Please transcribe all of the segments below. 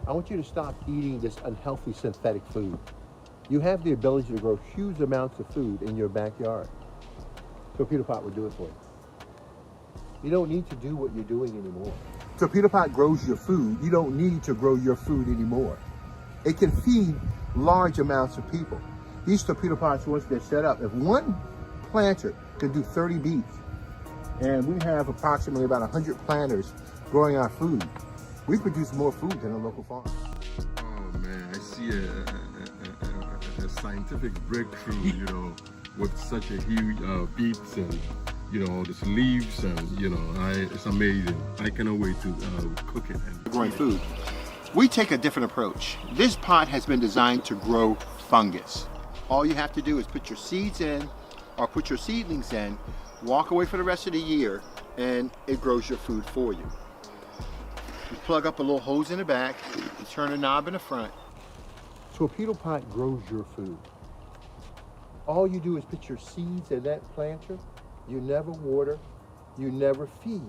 I want you to stop eating this unhealthy synthetic food. You have the ability to grow huge amounts of food in your backyard. Torpedopot will do it for you. You don't need to do what you're doing anymore. Torpedopot grows your food. You don't need to grow your food anymore. It can feed large amounts of people. These Torpedopots, once they're set up, if one planter can do 30 beets, and we have approximately about 100 planters growing our food, we produce more food than a local farm. Oh man, I see a scientific breakthrough, you know, with such a huge beets and, you know, this leaves and, you know, it's amazing. I cannot wait to cook it. And Growing food. We take a different approach. This pot has been designed to grow fungus. All you have to do is put your seeds in or put your seedlings in, walk away for the rest of the year, and it grows your food for you. You plug up a little hose in the back, you turn a knob in the front. Torpedopot grows your food. All you do is put your seeds in that planter. You never water, you never feed.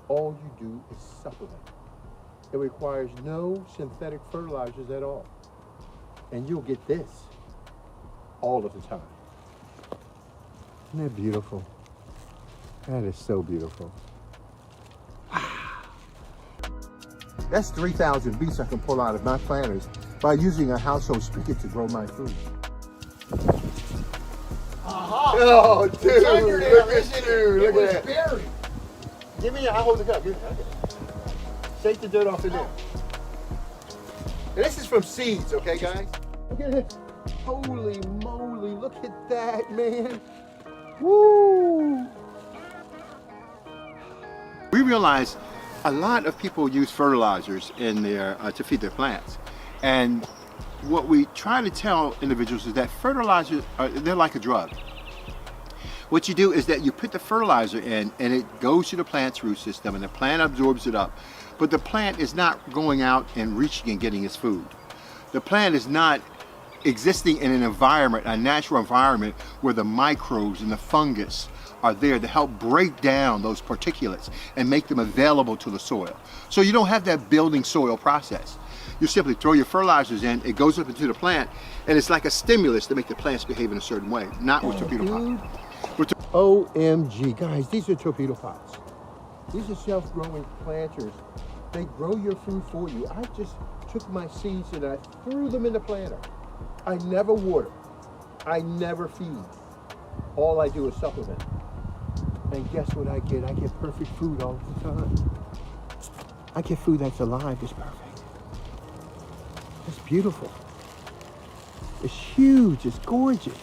All you do is supplement. It requires no synthetic fertilizers at all. And you'll get this all of the time. Isn't that beautiful? That is so beautiful. That's 3,000 beets I can pull out of my planters by using a household spigot to grow my food. Oh, dude, look at you, look at that. Buried. Give me, I'll hold the cup. Give me, okay. Shake the dirt off in there. And this is from seeds, okay, guys? Look at this. Holy moly, look at that, man. Woo! We realize a lot of people use fertilizers in their to feed their plants. And what we try to tell individuals is that fertilizers, they're like a drug. What you do is that you put the fertilizer in and it goes to the plant's root system and the plant absorbs it up. But the plant is not going out and reaching and getting its food. The plant is not existing in an environment, a natural environment, where the microbes and the fungus are there to help break down those particulates and make them available to the soil. So you don't have that building soil process. You simply throw your fertilizers in, it goes up into the plant, and it's like a stimulus to make the plants behave in a certain way, not with Torpedopot. OMG, guys, these are Torpedopots. These are self-growing planters. They grow your food for you. I just took my seeds and I threw them in the planter. I never water. I never feed. All I do is supplement. And guess what I get? I get perfect food all the time. I get food that's alive, it's perfect. It's beautiful. It's huge, it's gorgeous.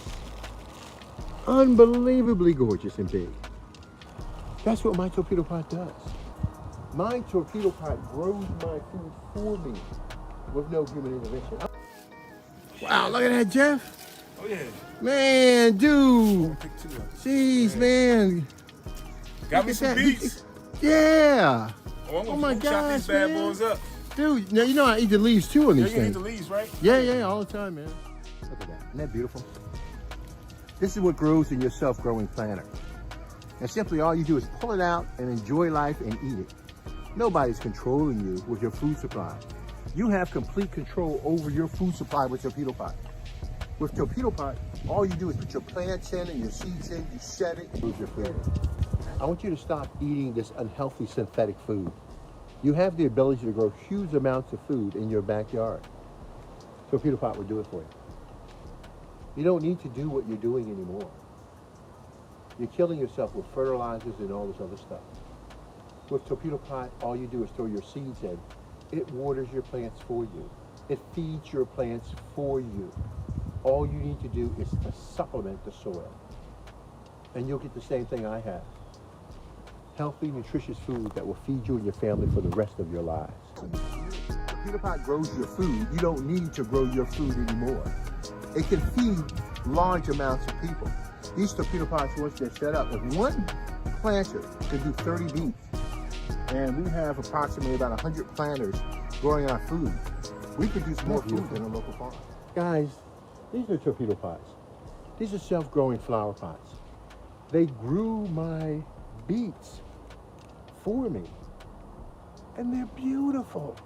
Unbelievably gorgeous and big. That's what my Torpedopot does. My Torpedopot grows my food for me with no human intervention. Wow, look at that, Jeff. Oh yeah. Man, dude. Jeez, man. Got me some beets. Yeah. Oh my chop gosh, these bad man. boys up. Dude, now you know I eat the leaves too on these You eat things. the leaves, right? Yeah, all the time, man. Look at that. Isn't that beautiful? This is what grows in your self-growing planter. And simply all you do is pull it out and enjoy life and eat it. Nobody's controlling you with your food supply. You have complete control over your food supply with Torpedopot. With Torpedopot, all you do is put your plants in and your seeds in, you set it, move your food. I want you to stop eating this unhealthy synthetic food. You have the ability to grow huge amounts of food in your backyard. Torpedopot will do it for you. You don't need to do what you're doing anymore. You're killing yourself with fertilizers and all this other stuff. With Torpedopot, all you do is throw your seeds in. It waters your plants for you. It feeds your plants for you. All you need to do is to supplement the soil. And you'll get the same thing I have. Healthy, nutritious food that will feed you and your family for the rest of your lives. Torpedopot grows your food. You don't need to grow your food anymore. It can feed large amounts of people. These Torpedopots, once they're set up, if one planter can do 30 beets, and we have approximately about 100 planters growing our food, we produce more food than a local farm. Guys, these are Torpedopots. These are self-growing flower pots. They grew my beets for me, and they're beautiful.